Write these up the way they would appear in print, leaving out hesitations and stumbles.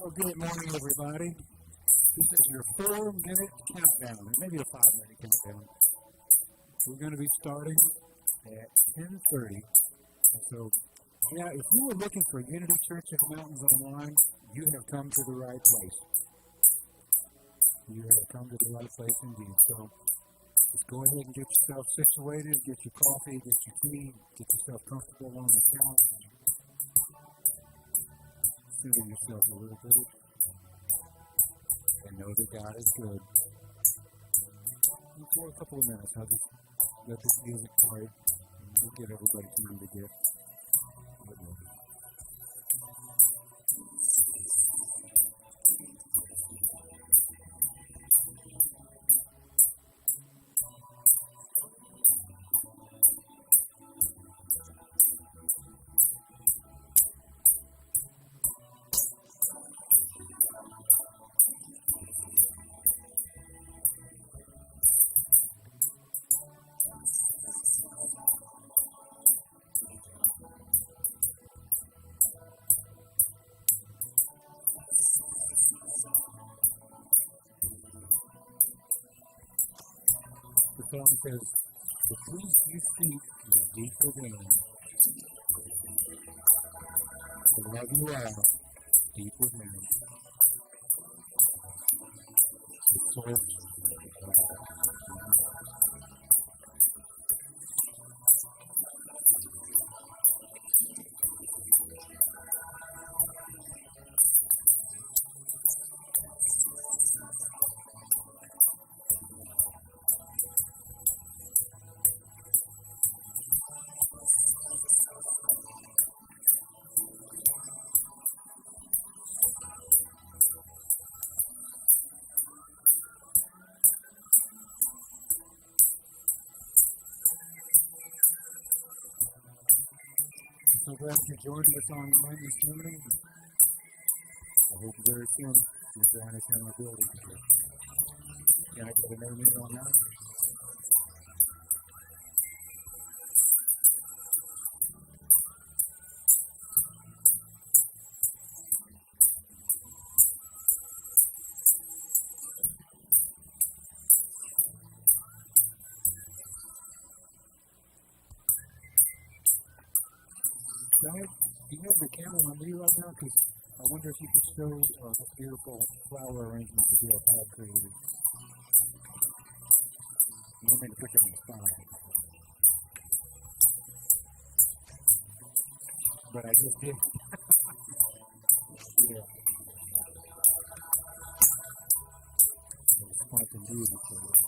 Well, good morning, everybody. This is your 4-minute countdown, or maybe a 5-minute countdown. We're going to be starting at 10:30. So, if you were looking for Unity Church of the Mountains online, you have come to the right place. You have come to the right place indeed. So, just go ahead and get yourself situated, get your coffee, get your tea, get yourself comfortable on the couch. Soothing yourself a little bit. And know that God is good. And for a couple of minutes, I'll just let this music play, and we'll get everybody time to get ready. The song says, "The peace you seek is deeper than the love you are, deeper than the source of all." So glad you joined us online this morning. I hope very soon you'll join us in our building. Can I get an amen on that? Guys, do you have the camera on me right now? Because I wonder if you could show this beautiful flower arrangement that Dale Todd created. You want me to put you on the spot. But I just did. Yeah. Spontaneity for it.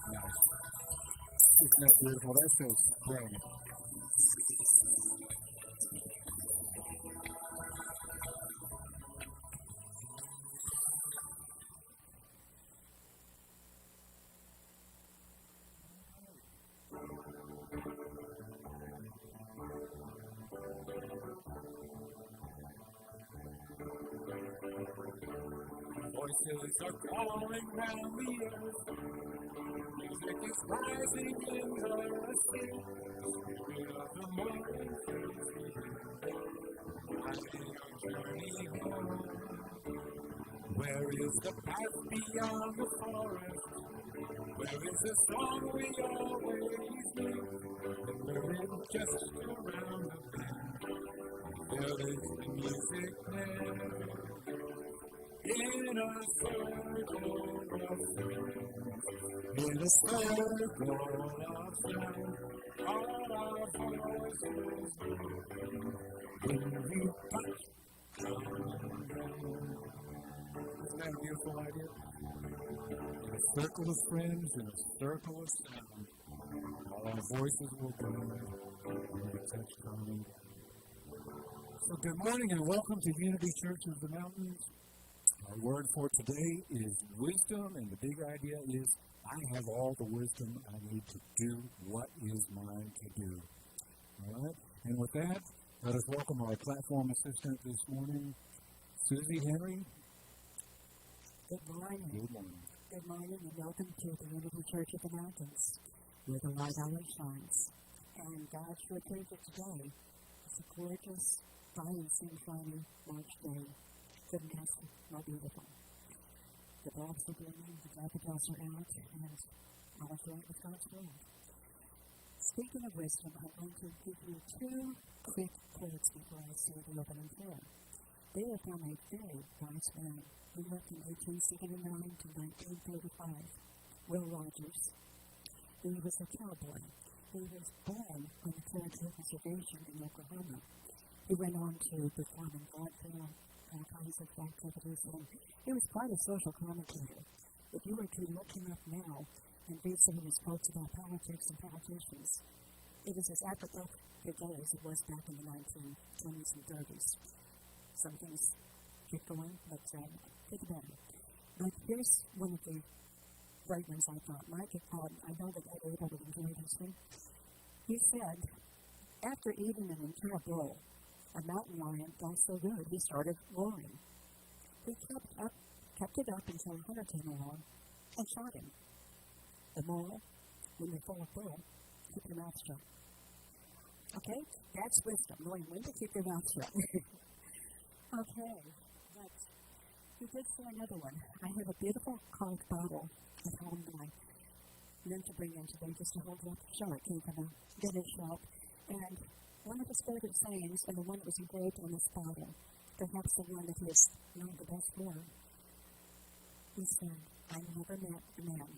Nice. Isn't that beautiful? That feels great. Voices are calling round the earth. Music is rising in the sea. The spirit of the morning fills the air. Finding our journey home. Where is the path beyond the forest? Where is the song we always knew? And we're in just around the bend. There is the music there. In a circle of friends, in a circle of sound, all our voices when you touch down. Isn't that a beautiful idea? In a circle of friends, in a circle of sound, all our voices will go when we touch down. So good morning and welcome to Unity Church of the Mountains. Our word for today is wisdom, and the big idea is I have all the wisdom I need to do what is mine to do. All right? And with that, let us welcome our platform assistant this morning, Susie Henry. Good morning. Good morning. Good morning, and welcome to the Unity Church of the Mountains, where the light always shines. And God sure proved it today. It's a gorgeous, fine, sunshiny March day. Couldn't ask for more beautiful. The dogs are blooming, the daffodils are out, and all is right with God's will. Speaking of wisdom, I'm going to give you two quick quotes before I say the opening prayer. They are from a very wise man who lived in 1879 to 1935, Will Rogers. He was a cowboy. He was born on the Territory Reservation in Oklahoma. He went on to perform in vaudeville, all kinds of activities, and he was quite a social commentator. If you were to look him up now and read some of his quotes about politics and politicians, it is as apropos today as it was back in the 1920s and 30s. Some things keep going, but think about it. But here's one of the great ones I thought. I know that everybody enjoyed this one. He said, after eating an entire bowl, a mountain lion felt so good he started roaring. He kept it up until a hunter came along and shot him. The moral, when you're full of bull, keep your mouth shut. Okay? That's wisdom, knowing when to keep your mouth shut. Okay, but he did say another one. I have a beautiful cold bottle at home that I meant to bring in today just to hold it up to show it. Came from a vintage shop. And one of his favorite sayings, and the one that was engraved on this bottle, perhaps the one that he is known the best for, he said, I never met a man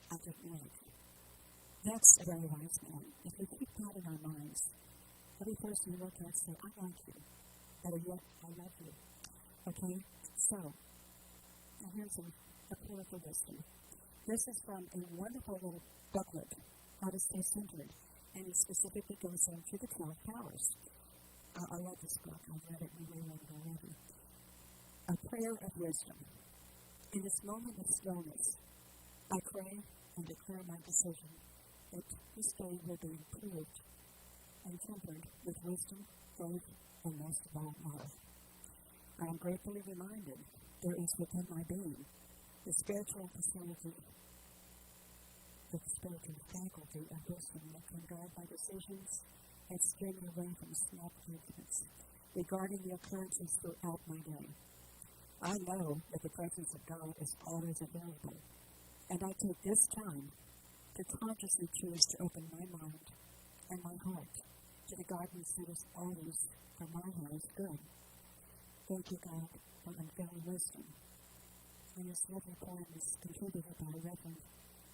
I didn't like. That's a very wise man. If we keep that in our minds, every person you look at say, I like you. Better yet, I love you. Okay? So, now here's a prayer for wisdom. This is from a wonderful little booklet, How to Stay Centered, and it specifically goes into the 12 powers. I love this book. I've read it and reread it already. A prayer of wisdom. In this moment of stillness, I pray and declare my decision that this day will be improved and tempered with wisdom, faith, and most of all, love. I am gratefully reminded there is within my being the spiritual faculty of wisdom that can guide my decisions and steer me away from small judgments regarding the occurrences throughout my day. I know that the presence of God is always available, and I take this time to consciously choose to open my mind and my heart to the guidance that is always for my highest good. Thank you, God, for unfailing wisdom. And this lovely poem is contributed by Reverend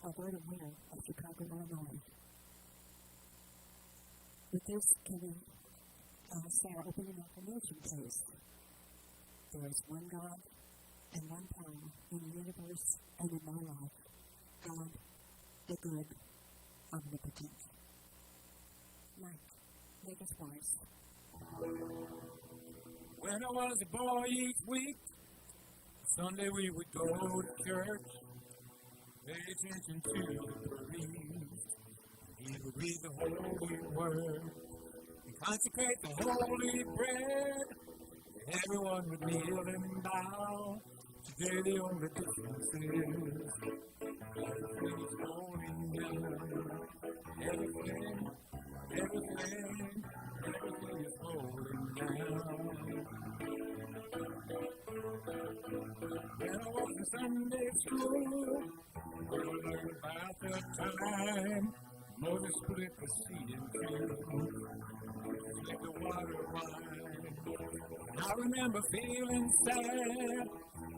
Alberta Ware of Chicago, Illinois. With this, can you say our opening affirmation, please? There is one God and one power in the universe and in my life. God, the good, omnipotent. Mike, make us wise. When I was a boy each week, Sunday we would go to church, pay attention to the priest. He would read the holy word and consecrate the holy bread. Everyone would kneel and bow. Today the only difference is everything is holy now. Everything is holy now. When I was in Sunday school, we learned about the time Moses split the sea in two, split the water wine. I remember feeling sad,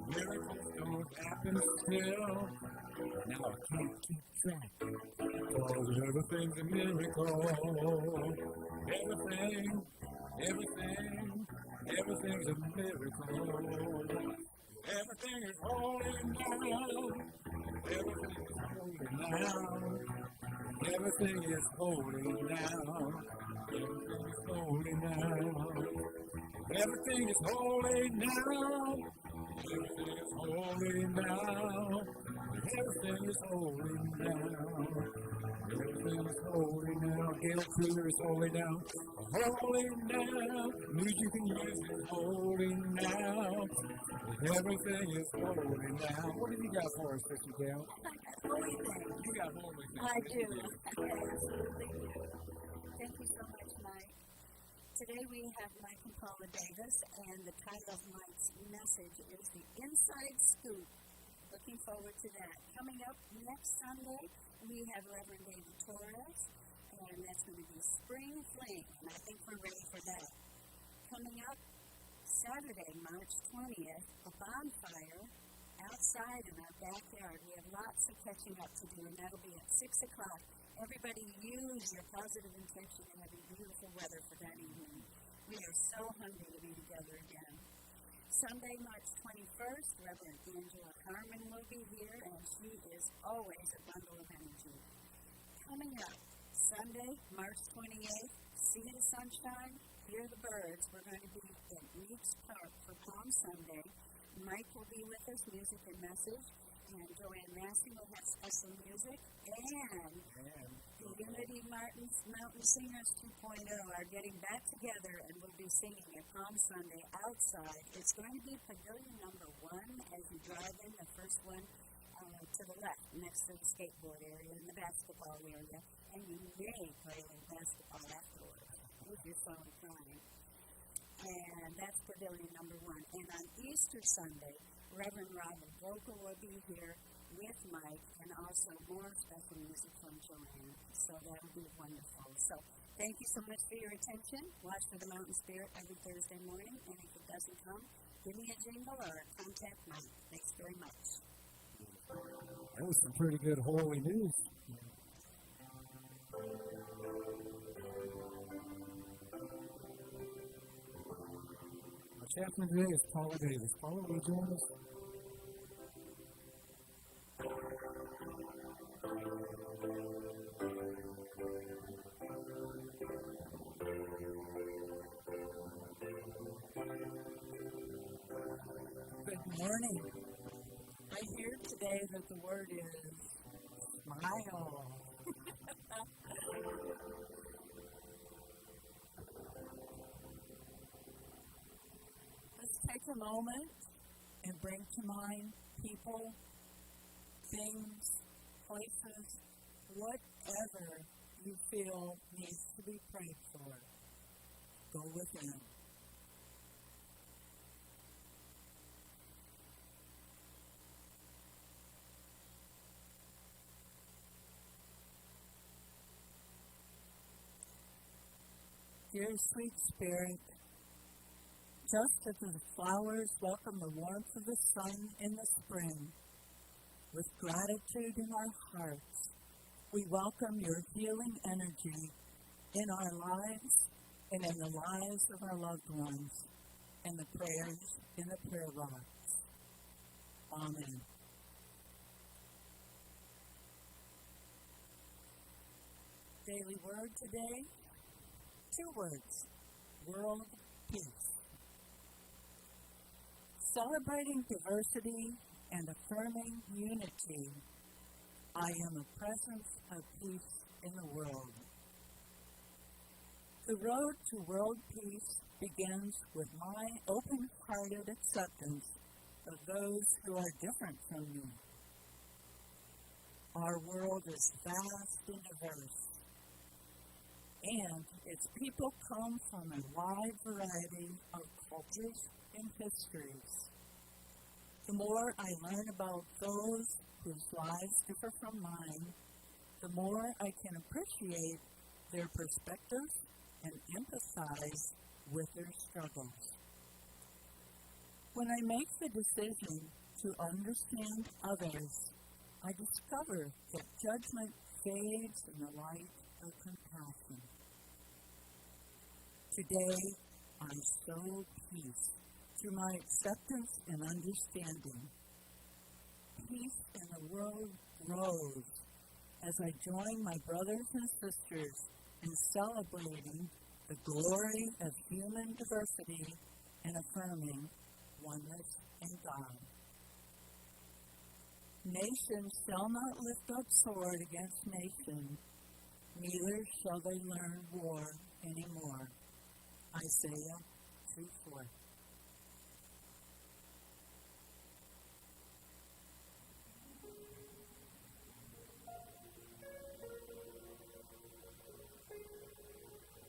miracles don't happen still. Now I can't keep track, cause everything's a miracle. Everything's a miracle. Everything is holy now. Everything is holy now. Everything is holy now. Everything is holy now. Everything is holy now. Everything is holy now. Everything is holy now. Everything is holy now. Gail Clear is holy now. Holy now. Music and use is holy now. Everything is holy now. What have you got for us, Sister Gail? I got holy things. You got holy things. I do. I absolutely do. Thank you so much, Mike. Today we have Mike and Paula Davis, and the title of Mike's message is The Inside Scoop. Looking forward to that. Coming up next Sunday, we have Reverend David Torres, and that's going to be Spring Fling, and I think we're ready for that. Coming up Saturday, March 20th, a bonfire outside in our backyard. We have lots of catching up to do, and that'll be at 6 o'clock. Everybody use your positive intention and having beautiful weather for that evening. We are so hungry to be together again. Sunday, March 21st, Reverend Angela Harmon will be here, and she is always a bundle of energy. Coming up, Sunday, March 28th, see the sunshine, hear the birds. We're going to be in Meeks Park for Palm Sunday. Mike will be with us, music and message. And Joanne Massey will have special music. And the Unity Mountain Singers 2.0 are getting back together and will be singing at Palm Sunday outside. It's going to be Pavilion number 1 as you drive in, the first one to the left, next to the skateboard area and the basketball area. And you may play a little basketball afterwards with your phone crying. And that's Pavilion number 1. And on Easter Sunday, Reverend Robin Vocal will be here with Mike, and also more special music from Joanne. So that'll be wonderful. So thank you so much for your attention. Watch for the Mountain Spirit every Thursday morning, and if it doesn't come, give me a jingle or contact Mike. Thanks very much. That was some pretty good holy news. Our chaplain today is Paula Davis. Paula, will you join us? Good morning. I hear today that the word is smile. Let's take a moment and bring to mind people, things, places, whatever you feel needs to be prayed for. Go within. Dear sweet Spirit, just as the flowers welcome the warmth of the sun in the spring, with gratitude in our hearts, we welcome your healing energy in our lives and in the lives of our loved ones, and the prayers in the prayer box. Amen. Daily word today. 2 words, world peace. Celebrating diversity and affirming unity, I am a presence of peace in the world. The road to world peace begins with my open-hearted acceptance of those who are different from me. Our world is vast and diverse, and its people come from a wide variety of cultures and histories. The more I learn about those whose lives differ from mine, the more I can appreciate their perspectives and empathize with their struggles. When I make the decision to understand others, I discover that judgment fades in the light of compassion. Today, I sow peace through my acceptance and understanding. Peace in the world grows as I join my brothers and sisters in celebrating the glory of human diversity and affirming oneness in God. Nation shall not lift up sword against nation, neither shall they learn war anymore. Isaiah 2:4.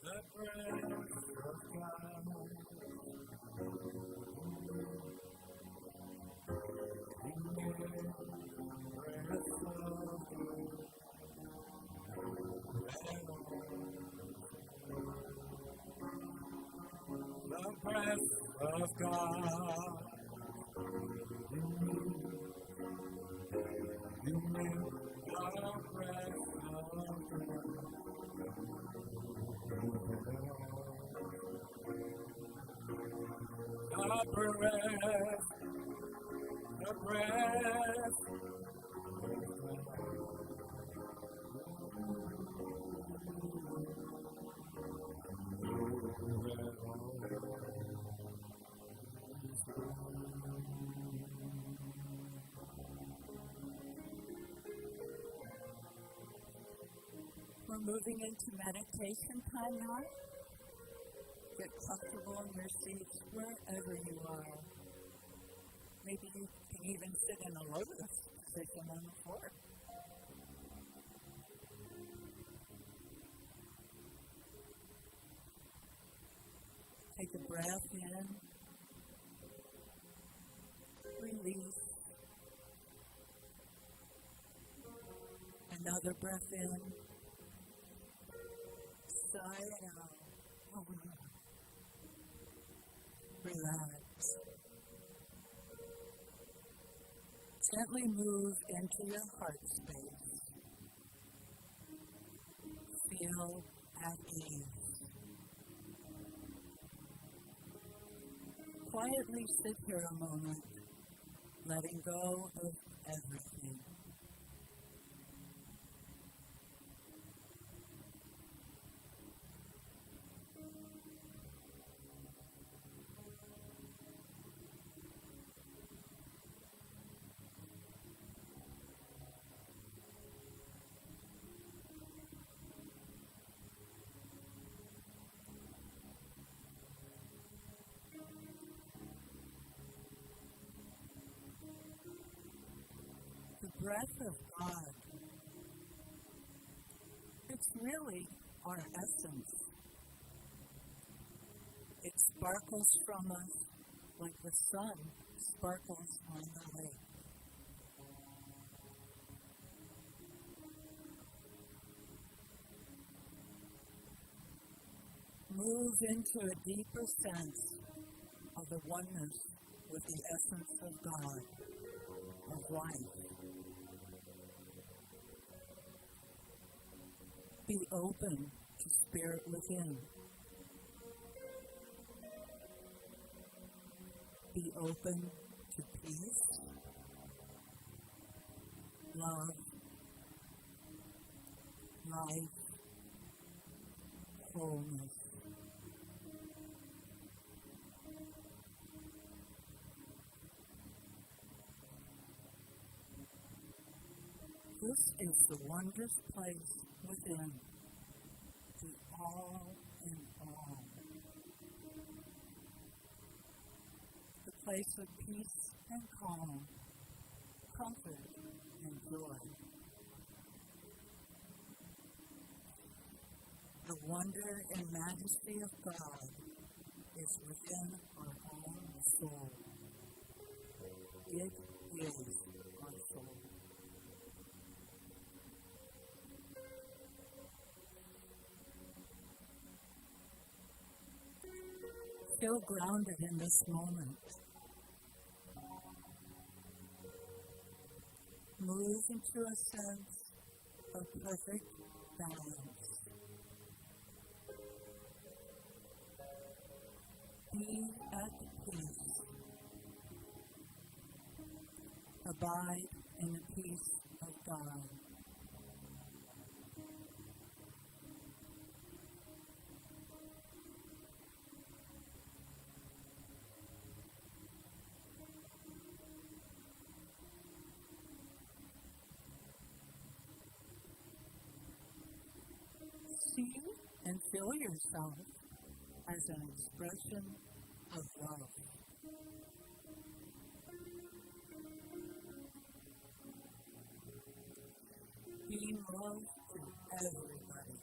The praise of You make our breath a breath. We're moving into meditation time now. Get comfortable in your seats wherever you are. Maybe you can even sit in a lotus position on the floor. Take a breath in. Release. Another breath in. Sigh it out. Relax. Gently move into your heart space. Feel at ease. Quietly sit here a moment, letting go of everything. The breath of God, it's really our essence. It sparkles from us like the sun sparkles on the lake. Move into a deeper sense of the oneness with the essence of God, of life. Be open to spirit within. Be open to peace, love, life, wholeness. This is the wondrous place within, the all in all. The place of peace and calm, comfort and joy. The wonder and majesty of God is within our own soul. It is our soul. Feel grounded in this moment. Move into a sense of perfect balance. Be at peace. Abide in the peace of God. See and feel yourself as an expression of love. Being love to everybody.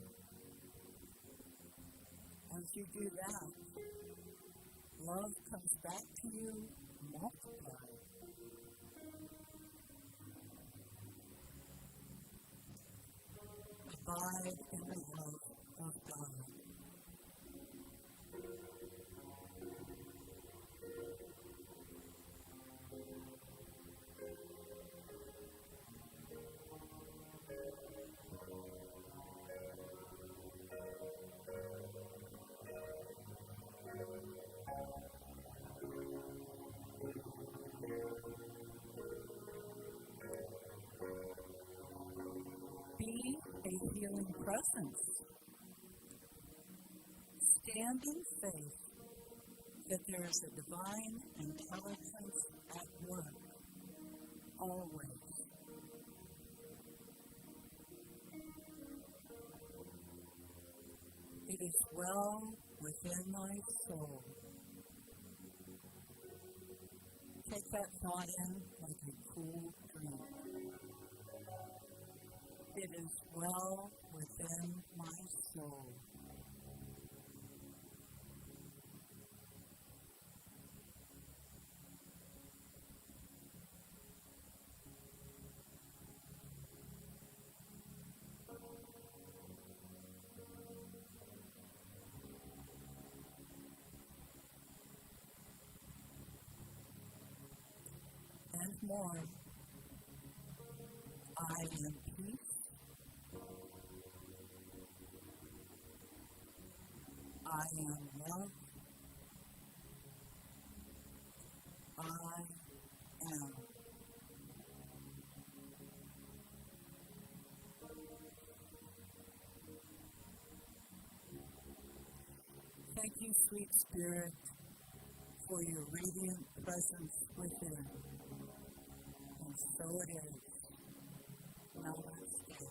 As you do that, love comes back to you multiplied. Abide in the love of God. presence. Stand in faith that there is a divine intelligence at work, always. It is well within my soul. Take that thought in like a cool drink. It is well within my soul. And more. I am peace. I am love. I am. Thank you, sweet Spirit, for your radiant presence within. And so it is. Namaste.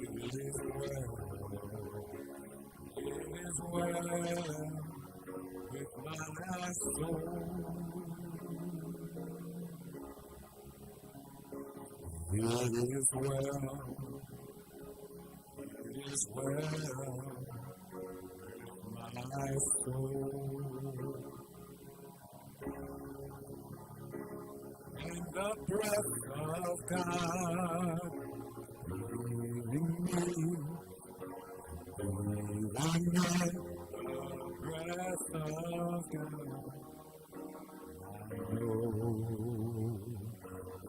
It is well with my soul. It is well with my soul. And the breath of God in me. Breathe on me, the breath of God. I know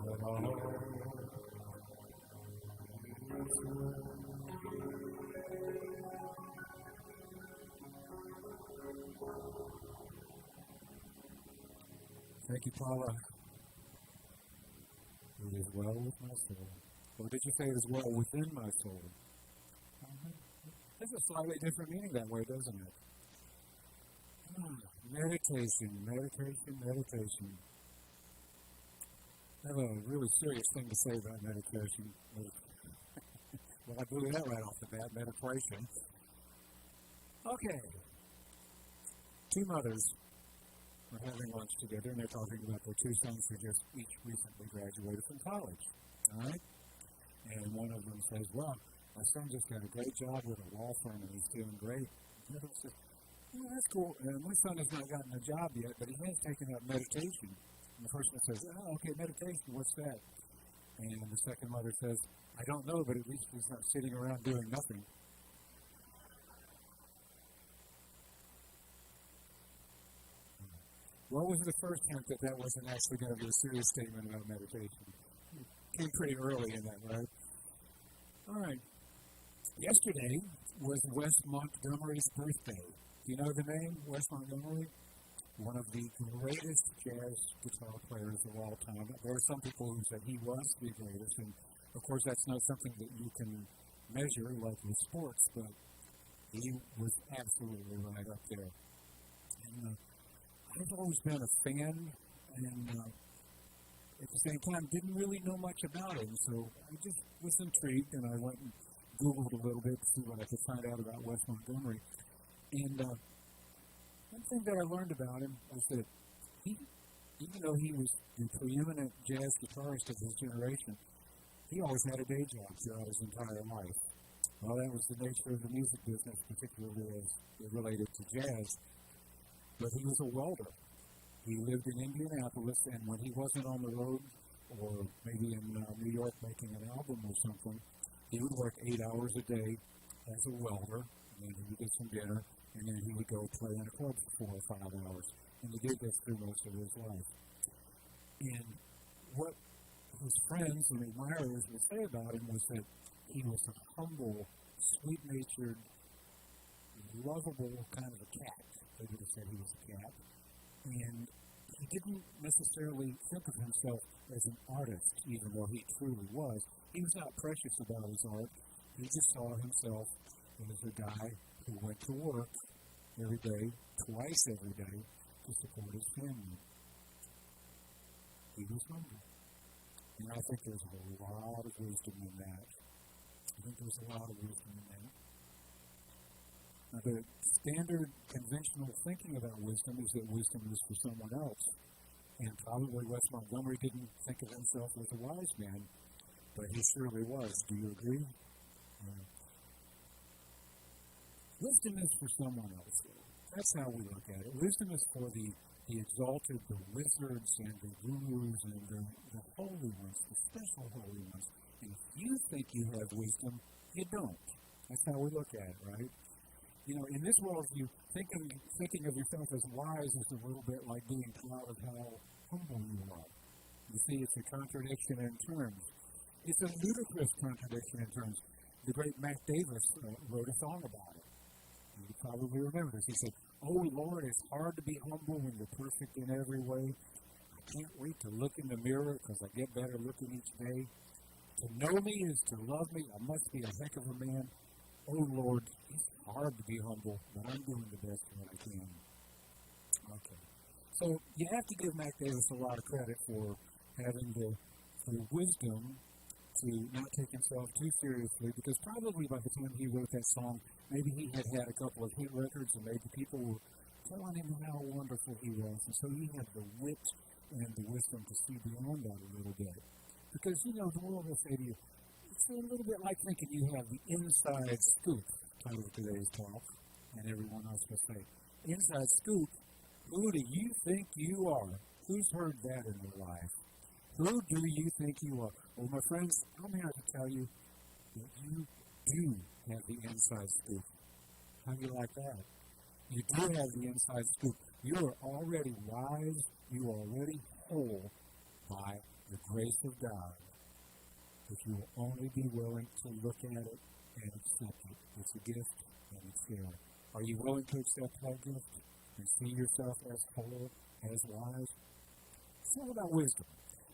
that all is well. Thank you, Paula. It is well with my soul. Or did you say it is well within my soul? There's a slightly different meaning that way, doesn't it? Meditation. I have a really serious thing to say about meditation. Well, I blew that right off the bat, meditation. Okay. Two mothers are having lunch together, and they're talking about their two sons who just each recently graduated from college. All right? And one of them says, well, my son just got a great job with a law firm, and he's doing great. The other one says, well, that's cool. My son has not gotten a job yet, but he has taken up meditation. And the first one says, oh, okay, meditation, what's that? And the second mother says, I don't know, but at least he's not sitting around doing nothing. What was the first hint that that wasn't actually going to be a serious statement about meditation? It came pretty early in that, right? All right. Yesterday was Wes Montgomery's birthday. Do you know the name, Wes Montgomery? One of the greatest jazz guitar players of all time. There are some people who said he was the greatest, and of course that's not something that you can measure like with sports, but he was absolutely right up there. And I've always been a fan, and at the same time didn't really know much about him, so I just was intrigued, and I went and Googled a little bit to see what I could find out about Wes Montgomery. And one thing that I learned about him was that he, even though he was the preeminent jazz guitarist of his generation, he always had a day job throughout his entire life. Well, that was the nature of the music business, particularly as it related to jazz. But he was a welder. He lived in Indianapolis, and when he wasn't on the road, or maybe in New York making an album or something, he would work 8 hours a day as a welder, and then he would get some dinner, and then he would go play in a club for 4 or 5 hours. And he did this through most of his life. And what his friends and admirers would say about him was that he was a humble, sweet-natured, lovable kind of a cat. They would have said he was a cat. And he didn't necessarily think of himself as an artist, even though he truly was. He was not precious about his art. He just saw himself as a guy who went to work every day, twice every day, to support his family. He was humble. And I think there's a lot of wisdom in that. Now, the standard conventional thinking about wisdom is that wisdom is for someone else. And probably Wes Montgomery didn't think of himself as a wise man, but he surely was. Do you agree? Wisdom is for someone else. That's how we look at it. Wisdom is for the exalted, the wizards and the gurus and the holy ones, the special holy ones. And if you think you have wisdom, you don't. That's how we look at it, right? You know, in this world, you thinking of yourself as wise is a little bit like being proud of how humble you are. You see, it's a contradiction in terms. It's a ludicrous contradiction in terms. The great Matt Davis wrote a song about it. You probably remember this. He said, "Oh, Lord, it's hard to be humble when you're perfect in every way. I can't wait to look in the mirror because I get better looking each day. To know me is to love me. I must be a heck of a man. Oh, Lord, it's hard to be humble, but I'm doing the best that I can." Okay. So you have to give Mac Davis a lot of credit for having the wisdom to not take himself too seriously, because probably by the time he wrote that song, maybe he had had a couple of hit records and maybe people were telling him how wonderful he was. And so he had the wit and the wisdom to see beyond that a little bit. Because, you know, the world will say to you, it's a little bit like thinking you have the inside scoop, title of today's talk, and everyone else will say, inside scoop, who do you think you are? Who's heard that in their life? Who do you think you are? Well, my friends, I'm here to tell you that you do have the inside scoop. How do you like that? You do have the inside scoop. You are already wise. You are already whole by the grace of God. If you will only be willing to look at it and accept it. It's a gift and it's there. Are you willing to accept that gift and see yourself as whole, as wise? It's all about wisdom.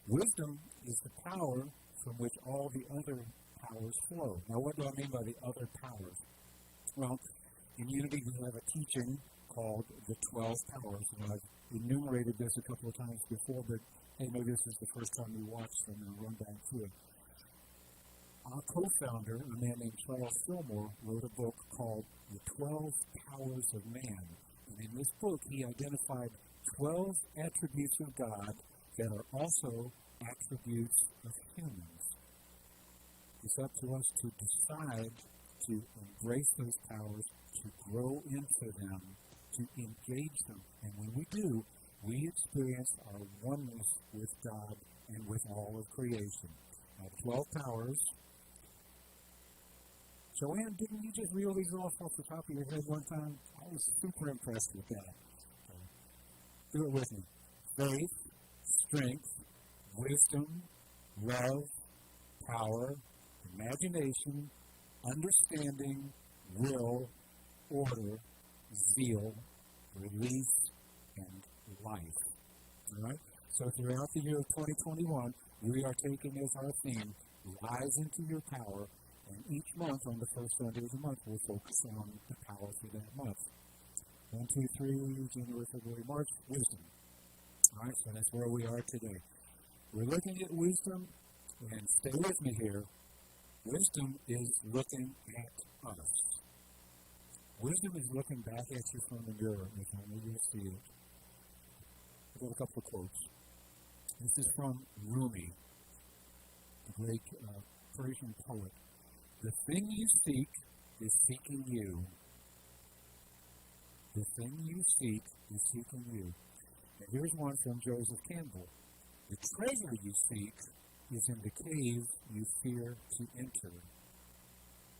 Wisdom is the power from which all the other powers flow. Now, what do I mean by the other powers? Well, in Unity we have a teaching called the 12 Powers, and I've enumerated this a couple of times before, but hey, maybe this is the first time you watched them and run back through it. Our co-founder, a man named Charles Fillmore, wrote a book called The 12 Powers of Man. And in this book, he identified 12 attributes of God that are also attributes of humans. It's up to us to decide to embrace those powers, to grow into them, to engage them. And when we do, we experience our oneness with God and with all of creation. Now, 12 powers. Joanne, didn't you just reel these off the top of your head one time? I was super impressed with that. Do it with me. Faith, strength, wisdom, love, power, imagination, understanding, will, order, zeal, release, and life. All right? So throughout the year of 2021, we are taking as our theme, Rise into Your Power, and each month, on the first Sunday of the month, we'll focus on the power for that month. 1, 2, 3, January, February, March, wisdom. All right, so that's where we are today. We're looking at wisdom, and stay with me here. Wisdom is looking at us. Wisdom is looking back at you from the mirror, if only you'll see it. I've got a couple of quotes. This is from Rumi, the great Persian poet. The thing you seek is seeking you. The thing you seek is seeking you. And here's one from Joseph Campbell. The treasure you seek is in the cave you fear to enter.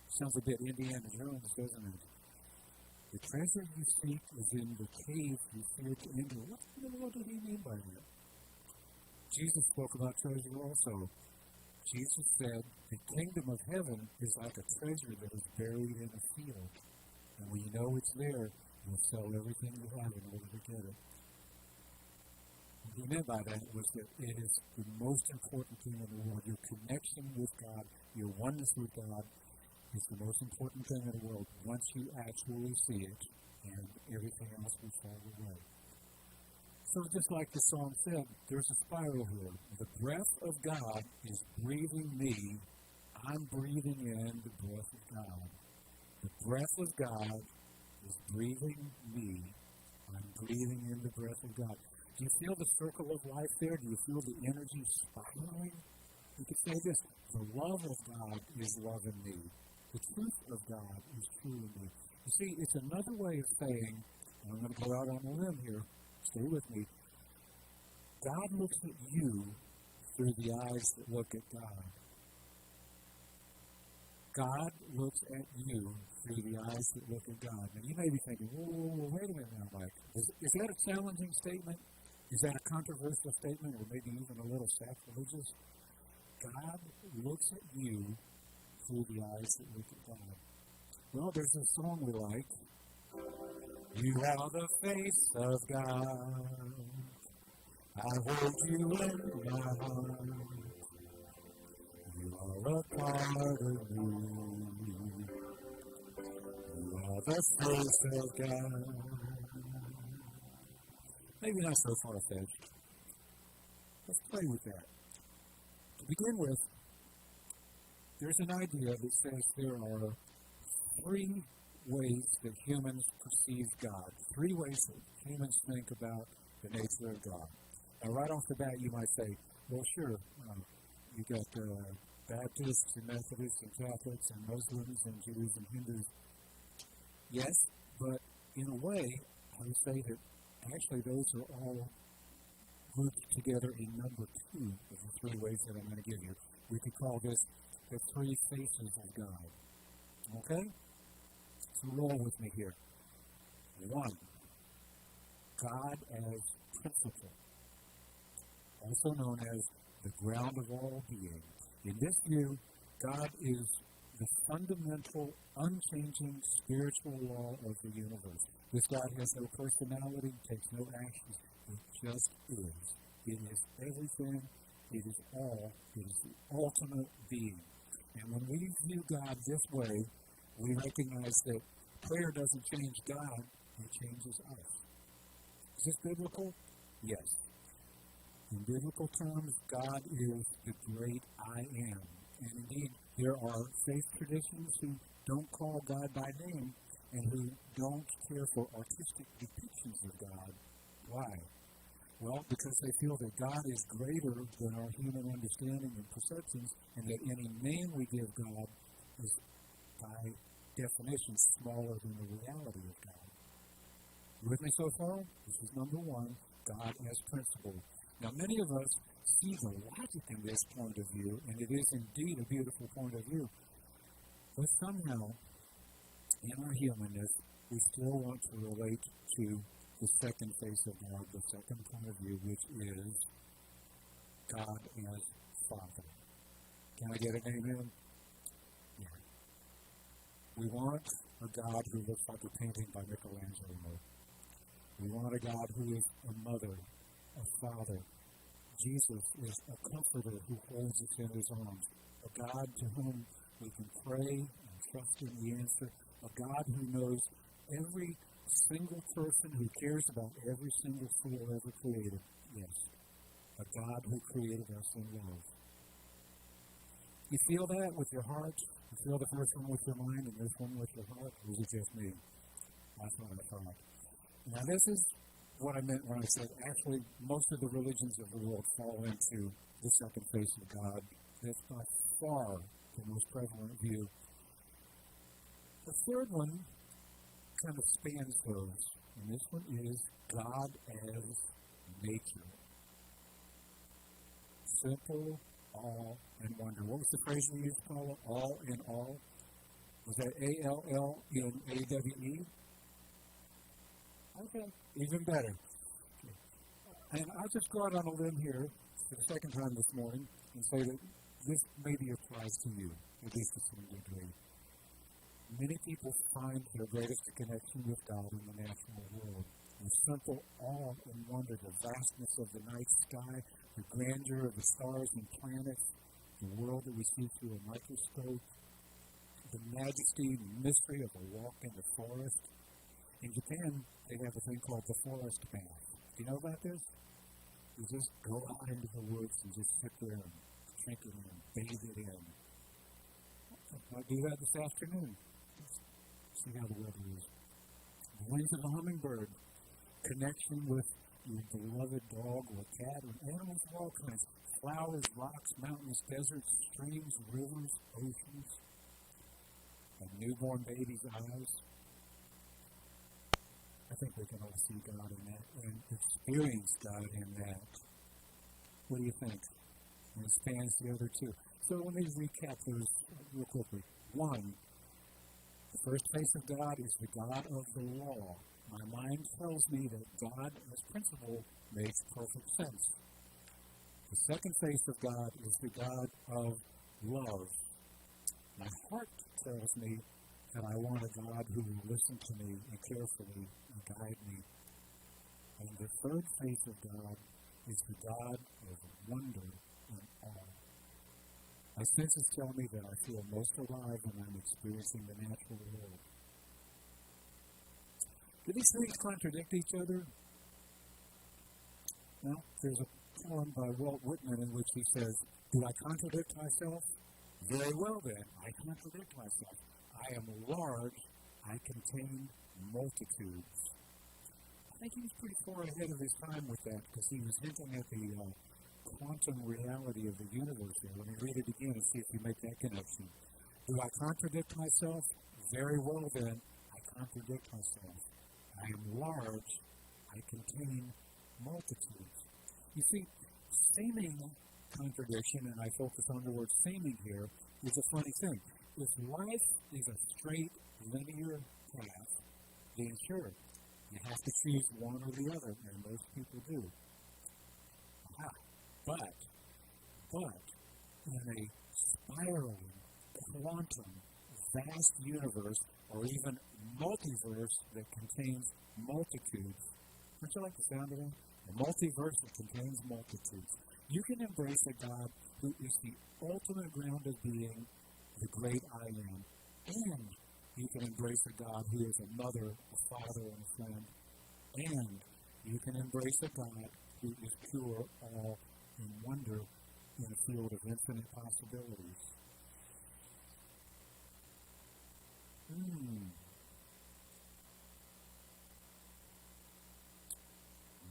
Sounds a bit Indiana Jones, doesn't it? The treasure you seek is in the cave you fear to enter. What in the world did he mean by that? Jesus spoke about treasure also. Jesus said, the kingdom of heaven is like a treasure that is buried in a field. And when you know it's there, you'll sell everything you have in order to get it. What he meant by that was that it is the most important thing in the world. Your connection with God, your oneness with God, is the most important thing in the world once you actually see it, and everything else will fall away. So just like the song said, there's a spiral here. The breath of God is breathing me. I'm breathing in the breath of God. The breath of God is breathing me. I'm breathing in the breath of God. Do you feel the circle of life there? Do you feel the energy spiraling? You could say this: the love of God is love in me. The truth of God is true in me. You see, it's another way of saying, and I'm going to go out on a limb here, stay with me. God looks at you through the eyes that look at God. God looks at you through the eyes that look at God. Now, you may be thinking, whoa, wait a minute now, Mike. Is that a challenging statement? Is that a controversial statement, or maybe even a little sacrilegious? God looks at you through the eyes that look at God. Well, there's a song we like. You have the face of God. I hold you in my heart. You are a part of me. You are the face of God. Maybe not so far-fetched. Let's play with that. To begin with, there's an idea that says there are three ways that humans perceive God. Three ways that humans think about the nature of God. Now, right off the bat, you might say, well, sure, you got Baptists and Methodists and Catholics and Muslims and Jews and Hindus. Yes, but in a way, I would say that actually those are all grouped together in number two of the three ways that I'm going to give you. We could call this the three faces of God. Okay? So roll with me here. One, God as principle, also known as the ground of all being. In this view, God is the fundamental, unchanging spiritual law of the universe. This God has no personality, takes no actions. It just is. It is everything. It is all. It is the ultimate being. And when we view God this way, we recognize that prayer doesn't change God, it changes us. Is this biblical? Yes. In biblical terms, God is the great I am. And indeed, there are faith traditions who don't call God by name and who don't care for artistic depictions of God. Why? Well, because they feel that God is greater than our human understanding and perceptions, and that any name we give God is, by definition, smaller than the reality of God. You with me so far? This is number one, God as principle. Now, many of us see the logic in this point of view, and it is indeed a beautiful point of view. But somehow, in our humanness, we still want to relate to the second face of God, the second point of view, which is God as Father. Can I get an amen? Yeah. We want a God who looks like a painting by Michelangelo. We want a God who is a mother, a father. Jesus is a comforter who holds us in his arms. A God to whom we can pray and trust in the answer. A God who knows every single person, who cares about every single soul ever created. Yes. A God who created us in love. You feel that with your heart? You feel the first one with your mind and this one with your heart? Or is it just me? That's what I thought. Now, this is what I meant when I said actually most of the religions of the world fall into the second face of God. That's by far the most prevalent view. The third one kind of spans those, and this one is God as nature. Simple, all, and wonder. What was the phrase we used, Paula? All in all? Was that ALLNAWE? Okay, even better. Okay. And I'll just go out on a limb here for the second time this morning and say that this maybe applies to you, at least to some degree. Many people find their greatest connection with God in the natural world. with simple awe and wonder, the vastness of the night sky, the grandeur of the stars and planets, the world that we see through a microscope, the majesty and mystery of a walk in the forest. In Japan, they have a thing called the forest bath. Do you know about this? You just go out into the woods and just sit there and drink it in, bathe it in. I might do that this afternoon. See how the weather is. The wings of a hummingbird, connection with your beloved dog or cat or animals of all kinds. Flowers, rocks, mountains, deserts, streams, rivers, oceans. A newborn baby's eyes. I think we can all see God in that and experience God in that. What do you think? And it spans the other two. So let me recap those real quickly. One, the first face of God is the God of the law. My mind tells me that God as principle makes perfect sense. The second face of God is the God of love. My heart tells me that I want a God who will listen to me and carefully and guide me. And the third face of God is the God of wonder and awe. My senses tell me that I feel most alive when I'm experiencing the natural world. Do these things contradict each other? Well, there's a poem by Walt Whitman in which he says, "Do I contradict myself? Very well then, I contradict myself. I am large, I contain multitudes." I think he was pretty far ahead of his time with that because he was hinting at the quantum reality of the universe here. Let me read it again and see if you make that connection. Do I contradict myself? Very well then, I contradict myself. I am large, I contain multitudes. You see, seeming contradiction, and I focus on the word seeming here, is a funny thing. If life is a straight, linear path, then sure, you have to choose one or the other, and most people do. But in a spiraling, quantum, vast universe, or even multiverse that contains multitudes, don't you like the sound of that? A multiverse that contains multitudes. You can embrace a God who is the ultimate ground of being, the great I am. And you can embrace a God who is a mother, a father, and a friend. And you can embrace a God who is pure, awe, and wonder in a field of infinite possibilities.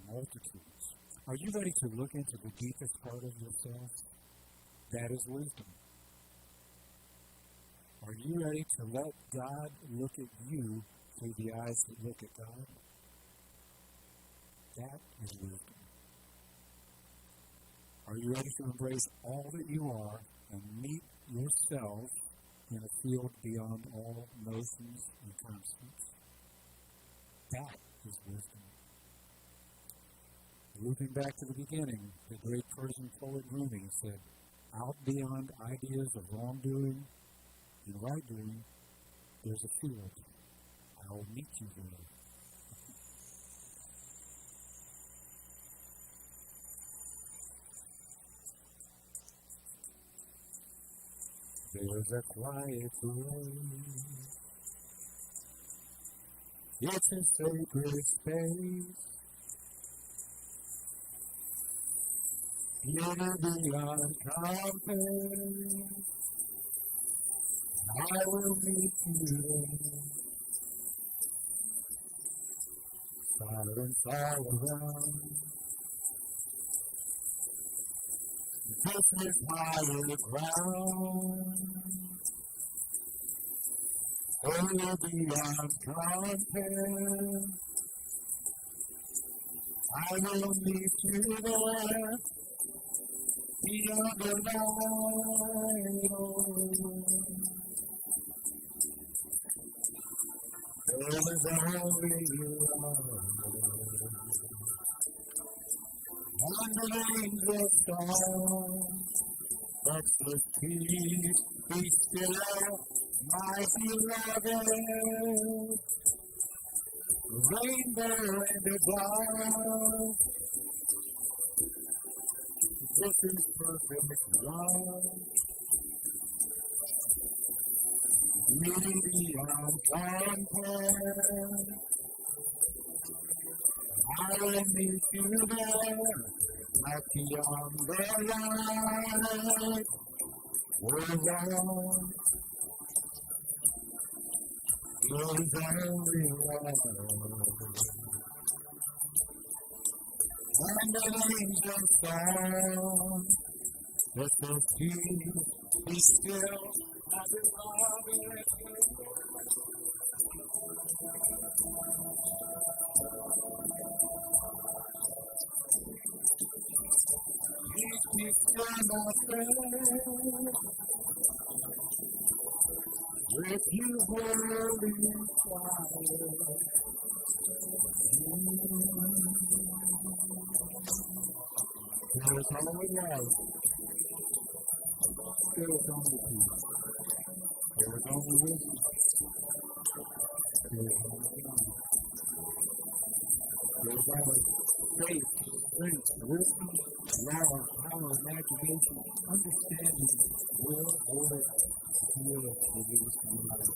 Multitudes. Are you ready to look into the deepest part of yourself? That is wisdom. Are you ready to let God look at you through the eyes that look at God? That is wisdom. Are you ready to embrace all that you are and meet yourself in a field beyond all notions and concepts? That is wisdom. Looping back to the beginning, the great Persian poet Rumi said, "Out beyond ideas of wrongdoing and right doing, there's a field. I will meet you there." There's a quiet place. It's a sacred space. Here beyond compass, I will meet you there. Silence all around. This is higher ground. Here beyond compass, I will meet you there. Beyond the night, there is only love. Wandering the storm, let the peace be still, my beloved. rainbow and a cloud. This is perfect love. Me beyond compare. I will meet you there, not beyond the light. Where love is only love. And the angels sound, let the peace be still, as the love is good. Peace be still, my friend, with you holy quiet. There is only love. There is only peace. There is only wisdom. There is only love. There is only faith, strength, wisdom, love, power, imagination, understanding, will, word, will, release, and love.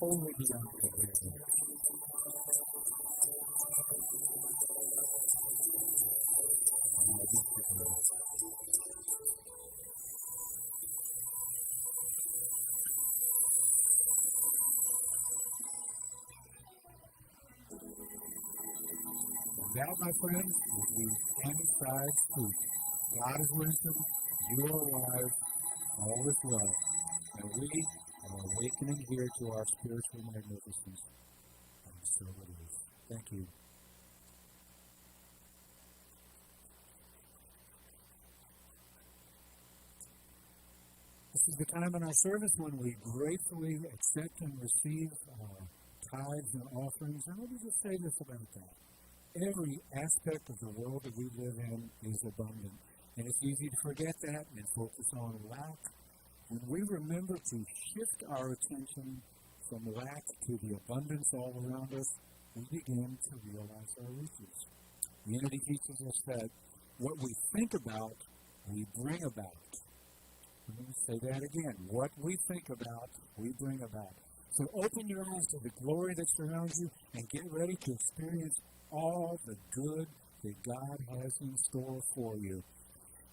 Only beyond everything. That, my friends, is the inside truth. God is wisdom, you are wise, all is love. And we are awakening here to our spiritual magnificence. And so it is. Thank you. This is the time in our service when we gratefully accept and receive tithes and offerings. And let me just say this about that. Every aspect of the world that we live in is abundant. And it's easy to forget that and focus on lack. When we remember to shift our attention from lack to the abundance all around us, we begin to realize our riches. Unity teaches us that what we think about, we bring about. Let me say that again. What we think about, we bring about. So open your eyes to the glory that surrounds you and get ready to experience all the good that God has in store for you.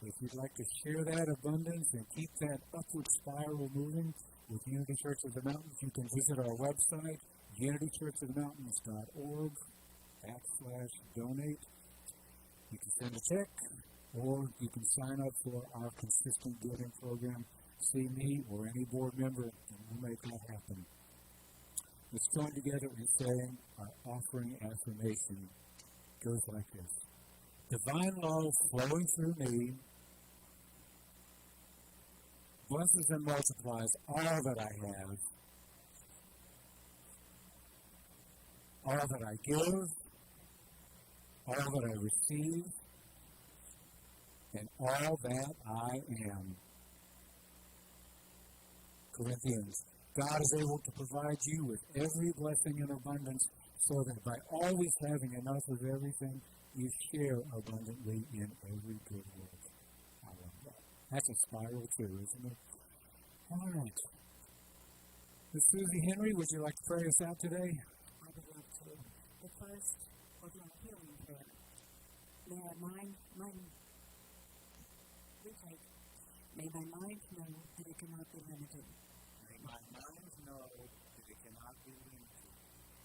If you'd like to share that abundance and keep that upward spiral moving with Unity Church of the Mountains, you can visit our website, unitychurchofthemountains.org/donate. You can send a check, or you can sign up for our consistent giving program. See me or any board member, and we'll make that happen. Let's join together in saying our offering affirmation. It goes like this. Divine love flowing through me blesses and multiplies all that I have, all that I give, all that I receive, and all that I am. Corinthians. God is able to provide you with every blessing in abundance so that by always having enough of everything, you share abundantly in every good work. I love that. That's a spiral too, isn't it? All right. Miss Susie Henry, would you like to pray us out today? I would love to. But first, we're going to healing prayer. May my mind know that it cannot be limited. May my mind know that it cannot be limited.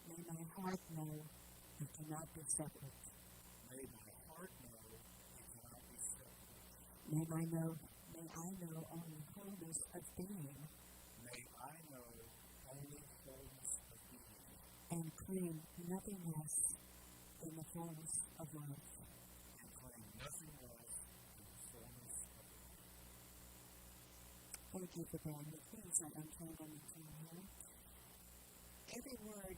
May my heart know it cannot be separate. May my heart know it cannot be separate. May I know only wholeness of being. May I know only wholeness of being. And claim nothing less than the fullness of love. And claim nothing less than the fullness of love. Thank you for bearing with me as I untangle the team here. Every word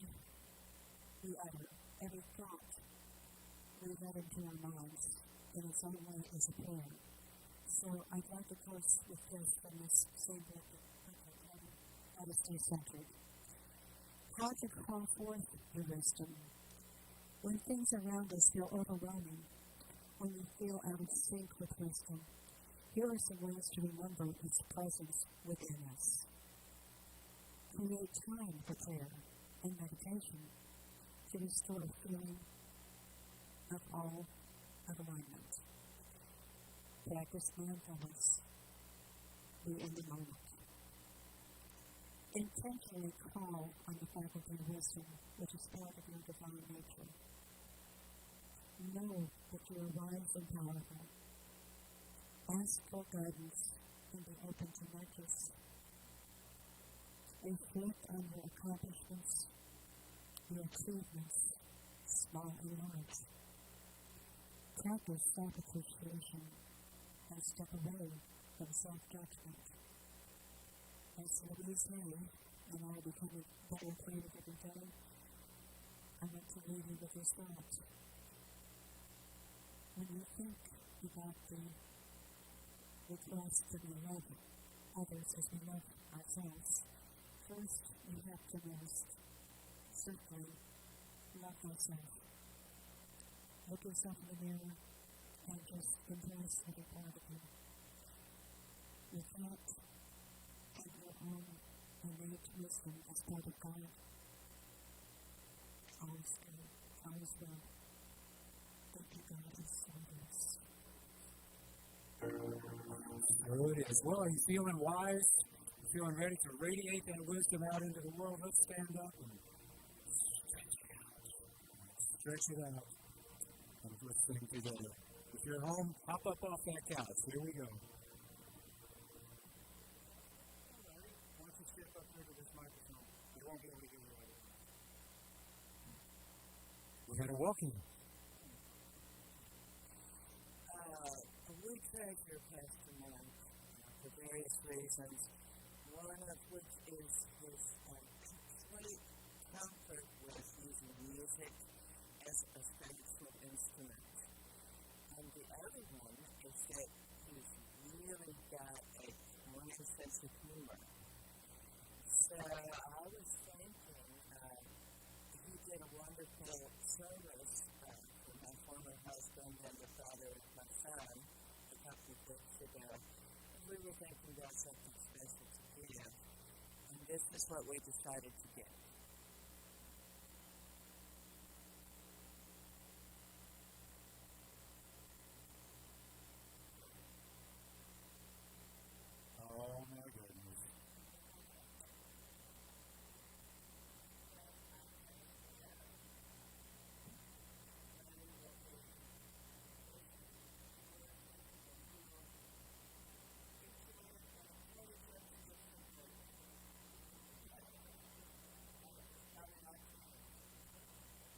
we utter, every thought we let into our minds, in its own way is a prayer. So I'd like to close with this from this same book that is stay centered. how to call forth the wisdom. When things around us feel overwhelming, when you feel out of sync with wisdom, here are some ways to remember its presence within us. Create time for prayer and meditation to restore a feeling of all of alignment. Practice mindfulness. Be in the moment. Intentionally call on the faculty of wisdom, which is part of your divine nature. Know that you are wise and powerful. Ask for guidance and be open to nudges. Reflect on your accomplishments, your achievements, small and large. Practice self-appreciation and step away from self-judgment. As Louise May and I become a better creative every day, I want to leave you with this thought. When you think about the request to be love others as we love ourselves, first you have to most simply love yourself. Look yourself in the mirror and just embrace every part of you. You can't have your own innate wisdom as part of God. Always good, always well. Thank you, God, is so good. Sure it is. Well, are you feeling wise? Feeling ready to radiate that wisdom out into the world? Let's stand up and stretch it out. Stretch it out. And let's sing together. If you're at home, hop up off that couch. Here we go. Why don't you step up here to this microphone? You won't be able to hear you right now. We had a walking. We treasure Pastor Monk for various reasons, one of which is his complete comfort with using music as a spiritual instrument. And the other one is that he's really got a funny sense of humor. So I was thinking, he did a wonderful service for my former husband and the father of my son a couple of weeks ago. And we were thinking about something special to give. And this is what we decided to give. Oh my goodness.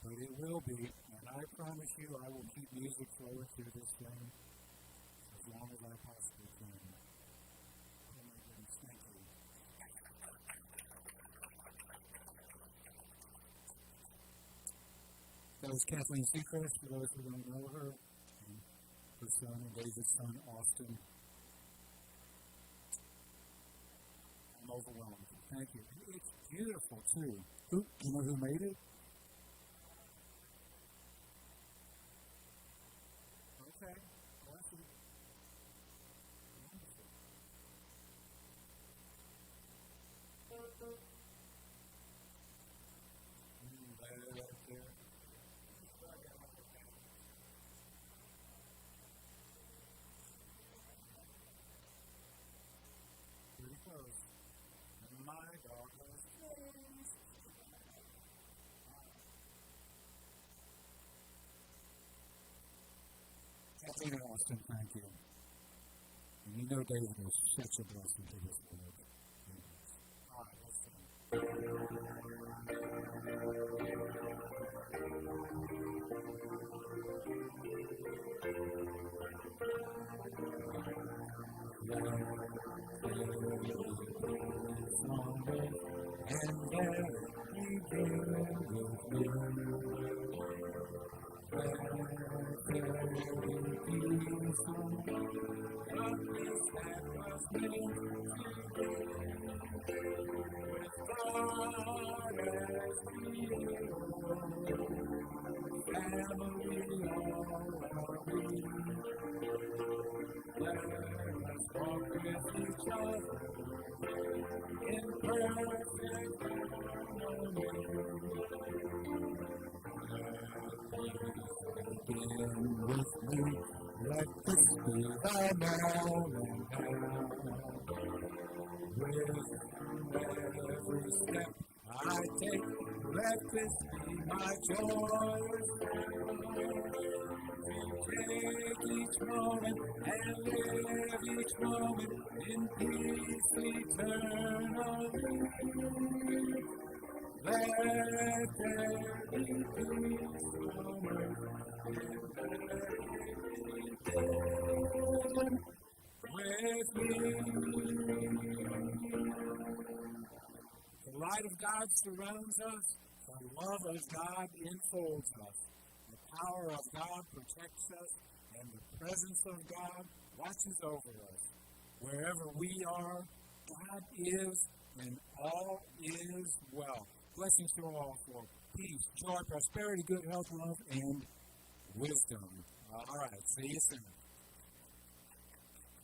But it will be, and I promise you I will keep music flowing through this thing as long as I possibly can. Oh my goodness, thank you. That was Kathleen Seacrest, for those who don't know her, and her son and David's son, Austin. I'm overwhelmed. Thank you. It's beautiful, too. Who, you know who made it? Okay. Awesome. Wonderful. Right there. Pretty close. My dog has wings. Kathleen and Austin, thank you. And you know David is such a blessing to this world. All right, let's sing. And every day with you. far as we go. Family all are we. Let us walk with each other in perfect harmony. Begin with me, let this be the moment now. With every step I take, let this be my joyous sound. Take each moment and live each moment in peace eternally. Let there be peace on earth, and let it begin with me. The light of God surrounds us. The love of God enfolds us. The power of God protects us, and the presence of God watches over us. Wherever we are, God is, and all is well. Blessings to all for peace, joy, prosperity, good health, love, and wisdom. All right, see you soon.